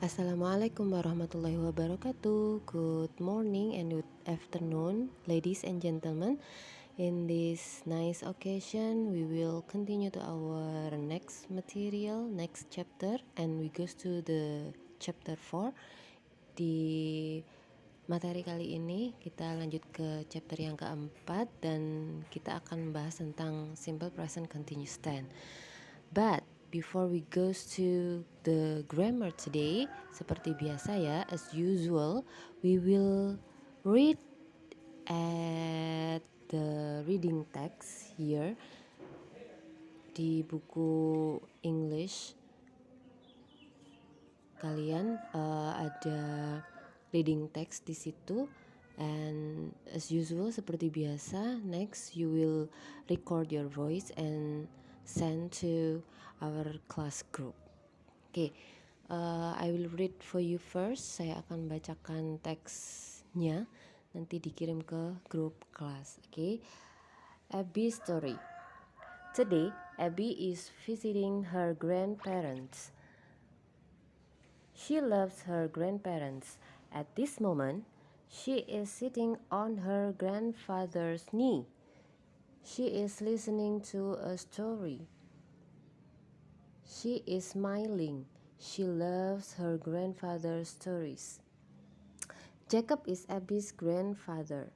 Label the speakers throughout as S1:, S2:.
S1: Assalamualaikum warahmatullahi wabarakatuh. Good morning and good afternoon, ladies and gentlemen. In this nice occasion, we will continue to our next material, next chapter, and we goes to the chapter 4. Di materi kali ini kita lanjut ke chapter yang keempat dan kita akan membahas tentang simple present continuous tense. But before we goes to the grammar today, seperti biasa ya, as usual, we will read at the reading text here di buku English. Kalian ada reading text di situ, and as usual seperti biasa, next you will record your voice and send to our class group. I will read for you first. Saya akan bacakan teksnya, nanti dikirim ke grup kelas. Abby's story. Today, Abby is visiting her grandparents. She loves her grandparents. At this moment, she is sitting on her grandfather's knee. She is listening to a story. She is smiling. She loves her grandfather's stories. Jacob is Abby's grandfather.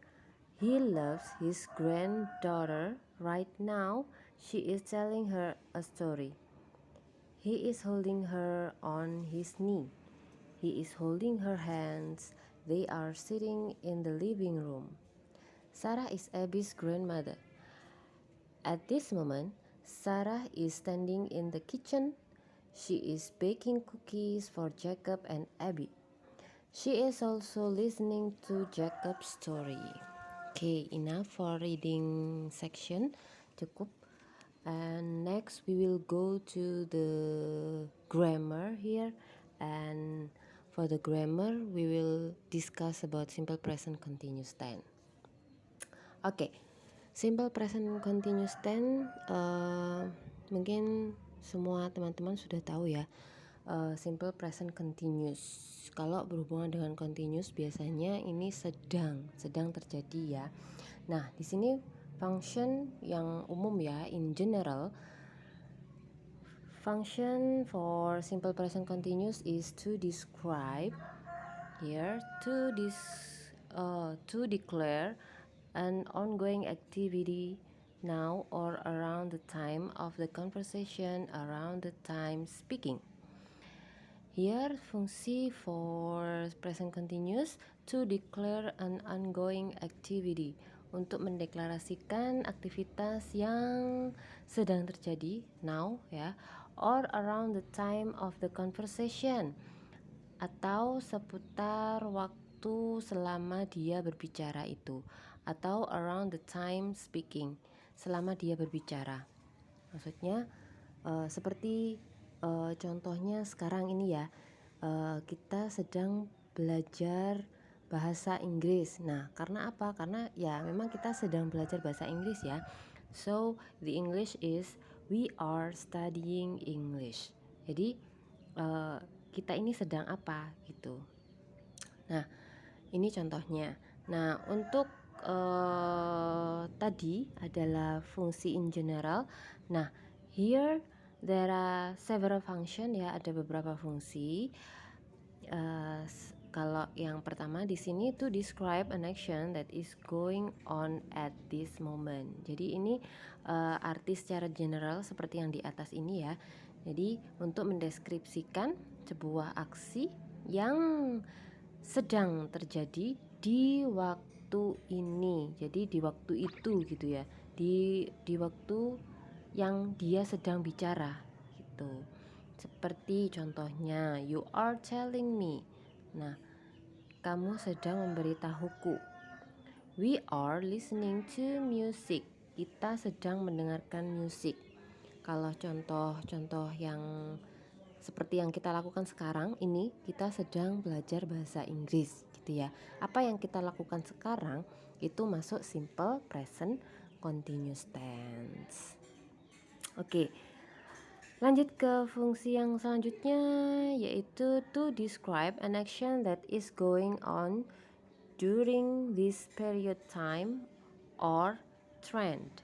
S1: He loves his granddaughter. Right now, she is telling her a story. He is holding her on his knee. He is holding her hands. They are sitting in the living room. Sarah is Abby's grandmother. At this moment, Sarah is standing in the kitchen. She is baking cookies for Jacob and Abby. She is also listening to Jacob's story. Enough for reading section. Cukup. And next we will go to the grammar here, and for the grammar we will discuss about simple present continuous tense. Simple present continuous tense, mungkin semua teman-teman sudah tahu ya. Simple present continuous, kalau berhubungan dengan continuous biasanya ini sedang terjadi ya. Nah, di sini function yang umum ya, in general, function for simple present continuous is to describe here, to declare an ongoing activity now or around the time of the conversation, around the time speaking. Here, fungsi for present continuous to declare an ongoing activity, untuk mendeklarasikan aktivitas yang sedang terjadi now ya, or around the time of the conversation, atau seputar waktu selama dia berbicara itu, atau around the time speaking, selama dia berbicara. Maksudnya seperti contohnya sekarang ini ya, kita sedang belajar bahasa Inggris. Nah, karena apa? Karena ya memang kita sedang belajar bahasa Inggris ya. So, the English is we are studying English. Jadi kita ini sedang apa gitu. Nah, ini contohnya. Nah, untuk tadi adalah fungsi in general. Nah, here there are several function ya, ada beberapa fungsi. Kalau yang pertama di sini to describe an action that is going on at this moment. Jadi ini arti secara general seperti yang di atas ini ya. Jadi untuk mendeskripsikan sebuah aksi yang sedang terjadi di waktu ini. Jadi di waktu itu gitu ya. Di waktu yang dia sedang bicara gitu. Seperti contohnya, you are telling me. Nah, kamu sedang memberitahuku. We are listening to music. Kita sedang mendengarkan musik. Kalau contoh-contoh yang seperti yang kita lakukan sekarang ini, kita sedang belajar bahasa Inggris gitu ya. Apa yang kita lakukan sekarang itu masuk simple present continuous tense. Lanjut ke fungsi yang selanjutnya, yaitu to describe an action that is going on during this period time or trend.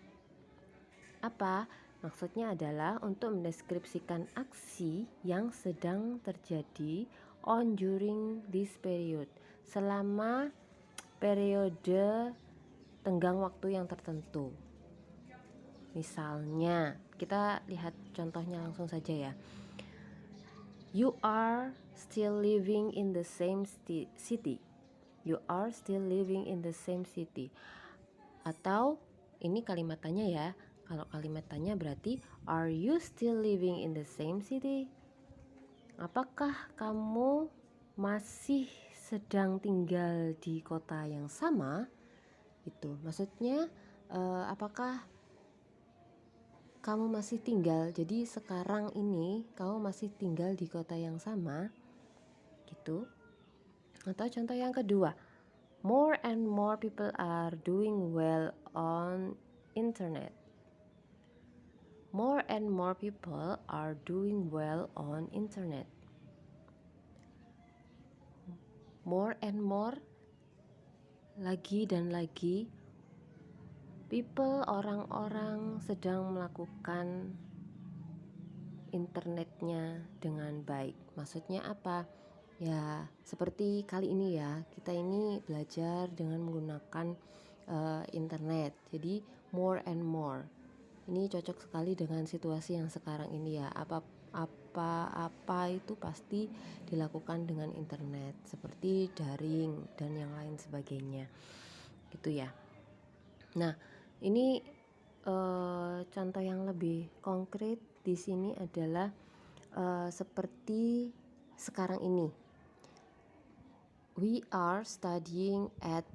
S1: Apa? Maksudnya adalah untuk mendeskripsikan aksi yang sedang terjadi on during this period, selama periode tenggang waktu yang tertentu. Misalnya, kita lihat contohnya langsung saja ya. You are still living in the same city. You are still living in the same city. Atau ini kalimat tanya ya. Kalau kalimat tanya berarti are you still living in the same city? Apakah kamu masih sedang tinggal di kota yang sama? Itu maksudnya apakah kamu masih tinggal, jadi sekarang ini kamu masih tinggal di kota yang sama gitu. Atau contoh yang kedua, more and more people are doing well on internet. More and more people are doing well on internet. More and more, lagi dan lagi, people, orang-orang sedang melakukan internetnya dengan baik. Maksudnya apa? Ya, seperti kali ini ya, kita ini belajar dengan menggunakan internet. Jadi more and more. Ini cocok sekali dengan situasi yang sekarang ini ya. Apa itu pasti dilakukan dengan internet, seperti daring dan yang lain sebagainya. Gitu ya. Nah, ini contoh yang lebih konkret di sini adalah seperti sekarang ini. We are studying at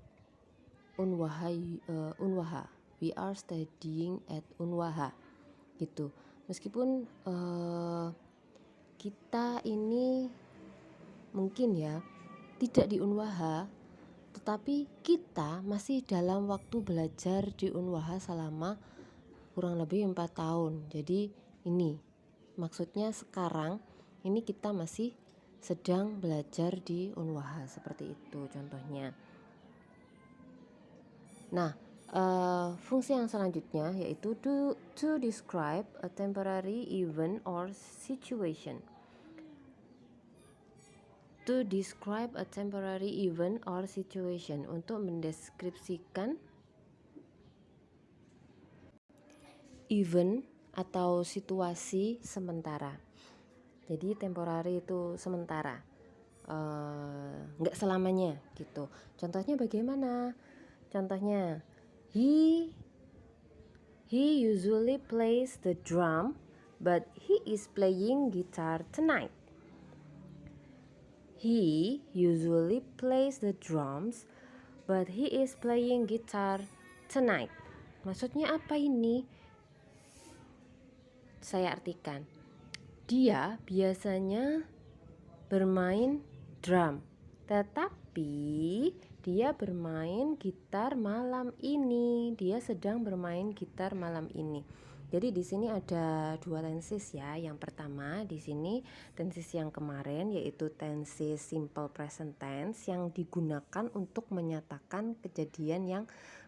S1: Unwaha. We are studying at Unwaha. Gitu. Meskipun kita ini mungkin ya tidak di Unwaha, tetapi kita masih dalam waktu belajar di Unwaha selama kurang lebih 4 tahun. Jadi ini maksudnya sekarang ini kita masih sedang belajar di Unwaha, seperti itu contohnya. Nah, fungsi yang selanjutnya yaitu to describe a temporary event or situation. To describe a temporary event or situation, untuk mendeskripsikan event atau situasi sementara. Jadi temporary itu sementara, nggak selamanya gitu. Contohnya bagaimana? Contohnya, he usually plays the drum, but he is playing guitar tonight. He usually plays the drums, but he is playing guitar tonight. Maksudnya apa ini? Saya artikan. Dia biasanya bermain drum, tetapi dia bermain gitar malam ini. Dia sedang bermain gitar malam ini. Jadi di sini ada dua tenses ya. Yang pertama di sini tenses yang kemarin, yaitu tenses simple present tense yang digunakan untuk menyatakan kejadian yang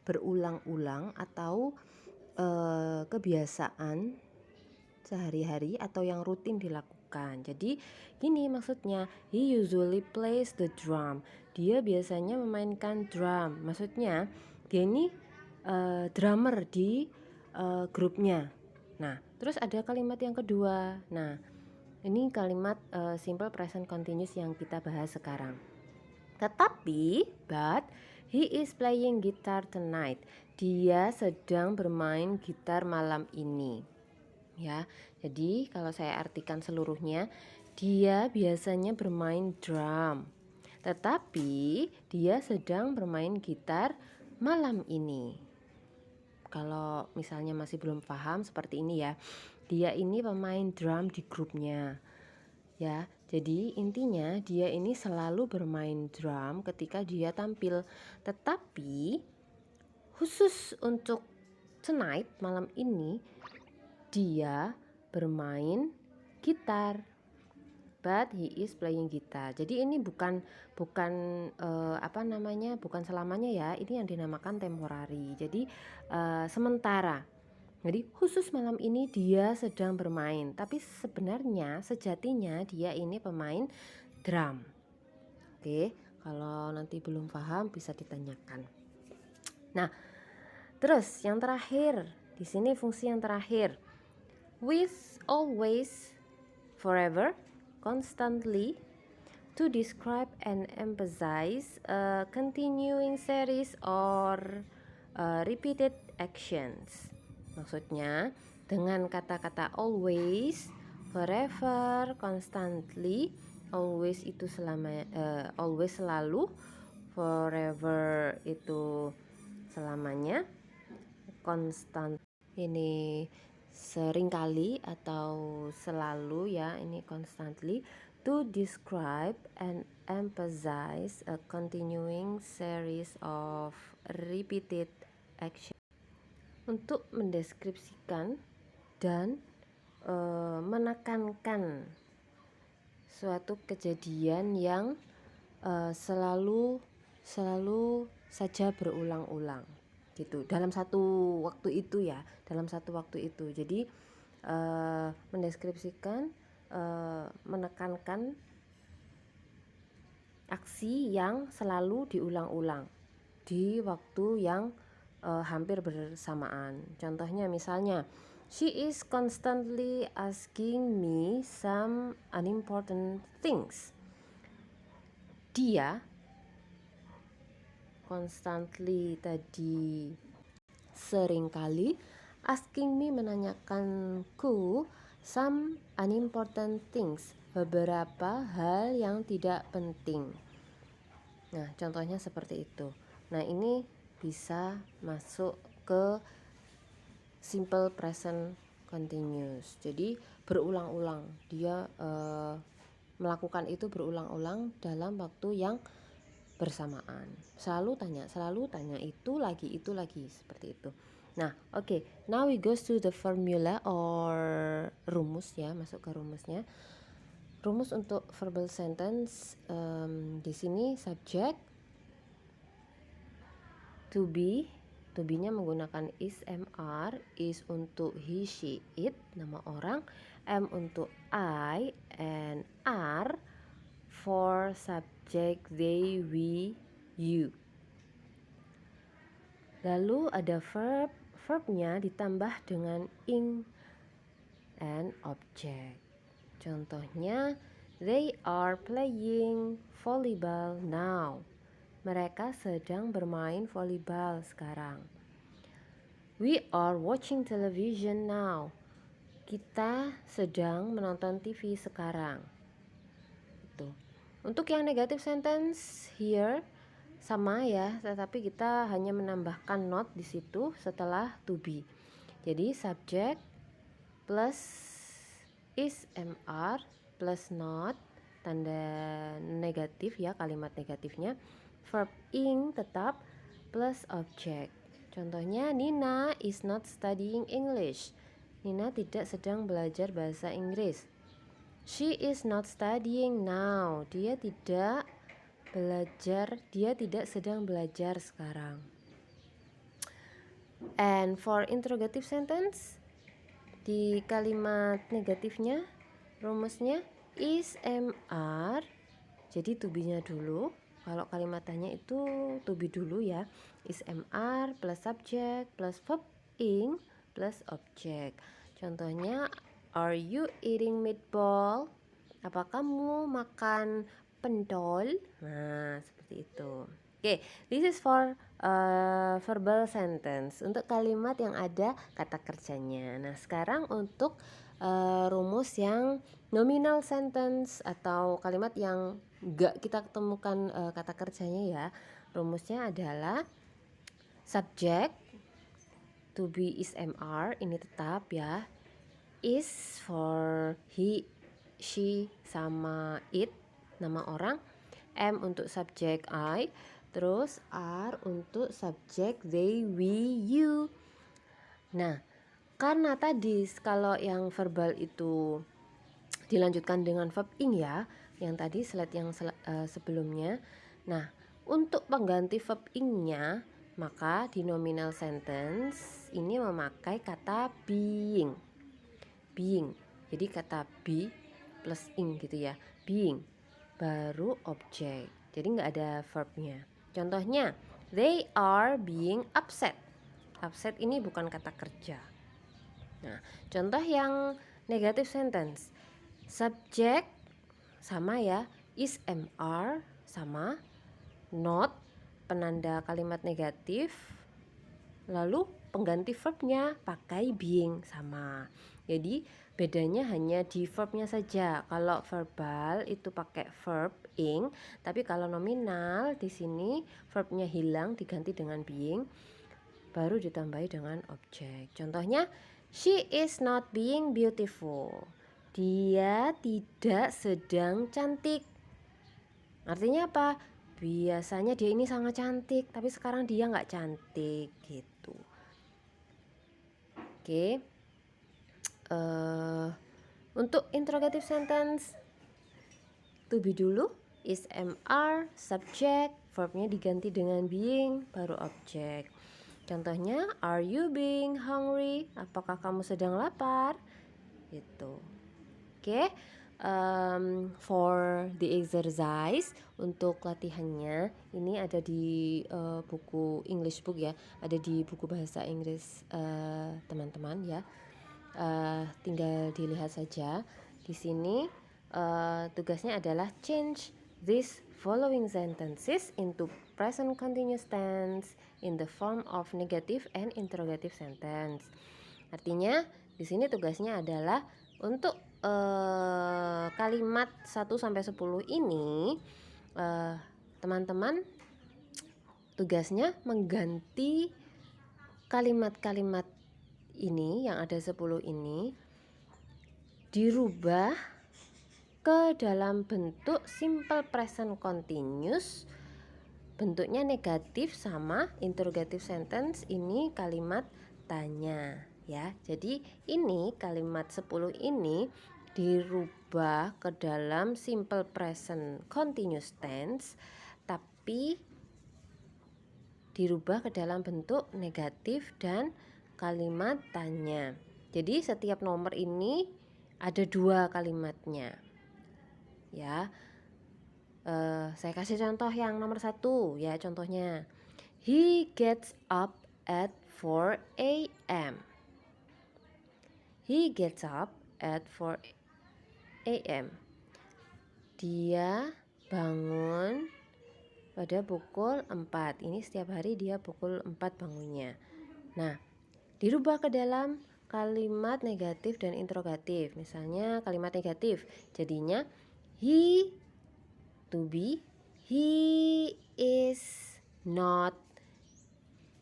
S1: berulang-ulang atau kebiasaan sehari-hari atau yang rutin dilakukan. Jadi gini maksudnya, he usually plays the drum. Dia biasanya memainkan drum. Maksudnya dia ini drummer di grupnya. Nah, terus ada kalimat yang kedua. Nah, ini kalimat simple present continuous yang kita bahas sekarang. Tetapi, but he is playing guitar tonight. Dia sedang bermain gitar malam ini. Ya, jadi kalau saya artikan seluruhnya, dia biasanya bermain drum, tetapi dia sedang bermain gitar malam ini. Kalau misalnya masih belum paham seperti ini ya, dia ini pemain drum di grupnya. Ya, jadi intinya dia ini selalu bermain drum ketika dia tampil, tetapi khusus untuk tonight, malam ini, dia bermain guitar, but he is playing guitar. Jadi ini bukan bukan selamanya ya. Ini yang dinamakan temporary. Jadi sementara. Jadi khusus malam ini dia sedang bermain, tapi sebenarnya sejatinya dia ini pemain drum. Oke, kalau nanti belum paham bisa ditanyakan. Nah, terus yang terakhir, di sini fungsi yang terakhir. With, always, forever, constantly, to describe and emphasize a continuing series or repeated actions. Maksudnya dengan kata-kata always, forever, constantly. Always itu always selalu, forever itu selamanya, constant ini seringkali atau selalu ya, ini constantly, to describe and emphasize a continuing series of repeated action, untuk mendeskripsikan dan menekankan suatu kejadian yang selalu saja berulang-ulang gitu dalam satu waktu itu ya, jadi mendeskripsikan, menekankan aksi yang selalu diulang-ulang di waktu yang hampir bersamaan. Contohnya misalnya, she is constantly asking me some unimportant things. Dia constantly tadi seringkali, asking me menanyakanku, some unimportant things, beberapa hal yang tidak penting. Nah, contohnya seperti itu. Nah, ini bisa masuk ke simple present continuous. Jadi berulang-ulang, dia melakukan itu berulang-ulang dalam waktu yang bersamaan. Selalu tanya itu lagi seperti itu. Nah, oke. Now we go to the formula or rumus ya, masuk ke rumusnya. Rumus untuk verbal sentence, di sini subject, to be, to be-nya menggunakan is, mr, is untuk he, she, it, nama orang, m untuk I, and r for subject they, we, you. Lalu ada verb, verbnya ditambah dengan ing and object. Contohnya, they are playing volleyball now. Mereka sedang bermain volleyball sekarang. We are watching television now. Kita sedang menonton TV sekarang. Itu. Untuk yang negative sentence here sama ya, tetapi kita hanya menambahkan not di situ setelah to be. Jadi subject plus is, mr plus not, tanda negatif ya, kalimat negatifnya. Verb ing tetap plus object. Contohnya, Nina is not studying English. Nina tidak sedang belajar bahasa Inggris. She is not studying now. Dia tidak sedang belajar sekarang. And for interrogative sentence, di kalimat negatifnya rumusnya is, mr, jadi to be-nya dulu. Kalau kalimat tanya itu to be dulu ya. Is, mr plus subject plus verb ing plus object. Contohnya, are you eating meatball? Apa kamu makan pentol? Nah, seperti itu. Oke, this is for verbal sentence, untuk kalimat yang ada kata kerjanya. Nah, sekarang untuk rumus yang nominal sentence atau kalimat yang gak kita ketemukan kata kerjanya ya. Rumusnya adalah subject to be is, mr, ini tetap ya. Is for he, she, sama it, nama orang. M untuk subjek I, terus R untuk subjek they, we, you. Nah, karena tadi kalau yang verbal itu Dilanjutkan dengan verb ing ya, yang tadi slide yang sebelumnya. Nah, untuk pengganti verb ing-nya, maka di nominal sentence ini memakai kata being. Being. Jadi kata be plus ing gitu ya. Being. Baru objek. Jadi nggak ada verbnya. Contohnya, they are being upset. Upset ini bukan kata kerja. Nah, contoh yang negative sentence. Subjek sama ya, is, am, sama. Not penanda kalimat negatif. Lalu pengganti verbnya pakai being sama. Jadi bedanya hanya di verbnya saja. Kalau verbal itu pakai verb ing, tapi kalau nominal di sini verbnya hilang diganti dengan being, baru ditambahi dengan objek. Contohnya, she is not being beautiful. Dia tidak sedang cantik. Artinya apa? Biasanya dia ini sangat cantik, tapi sekarang dia nggak cantik gitu. Oke. Untuk interrogative sentence, to be dulu, is, am, subjek, verbnya diganti dengan being, baru objek. Contohnya, are you being hungry? Apakah kamu sedang lapar? Gitu. Oke. For the exercise, untuk latihannya ini ada di buku English book ya, ada di buku bahasa Inggris teman-teman ya. Tinggal dilihat saja. Di sini tugasnya adalah change these following sentences into present continuous tense in the form of negative and interrogative sentence. Artinya di sini tugasnya adalah untuk kalimat 1 sampai 10 ini teman-teman tugasnya mengganti kalimat-kalimat ini yang ada 10 ini dirubah ke dalam bentuk simple present continuous, bentuknya negatif sama interrogative sentence, ini kalimat tanya ya. Jadi ini kalimat 10 ini dirubah ke dalam simple present continuous tense, tapi dirubah ke dalam bentuk negatif dan kalimat tanya. Jadi setiap nomor ini ada 2 kalimatnya ya. Saya kasih contoh yang nomor 1 ya. Contohnya, he gets up at 4 a.m. He gets up at 4 a.m. Dia bangun pada pukul 4. Ini setiap hari dia pukul 4 bangunnya. Nah, dirubah ke dalam kalimat negatif dan interrogatif. Misalnya kalimat negatif, jadinya he, to be, he is not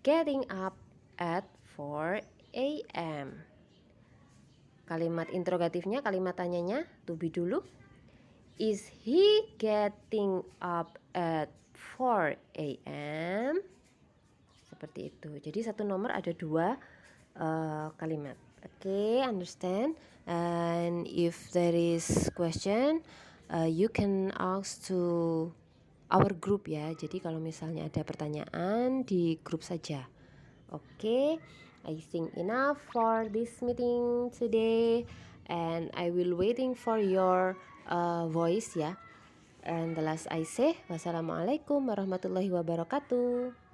S1: getting up at 4 a.m. Kalimat interrogatifnya, kalimat tanyanya, to be dulu, is he getting up at 4 a.m. Seperti itu. Jadi satu nomor ada 2 kalimat. Okay, understand? And if there is question, you can ask to our group ya. Jadi kalau misalnya ada pertanyaan di grup saja. Okay, I think enough for this meeting today, and I will waiting for your voice ya. And the last I say, wassalamualaikum warahmatullahi wabarakatuh.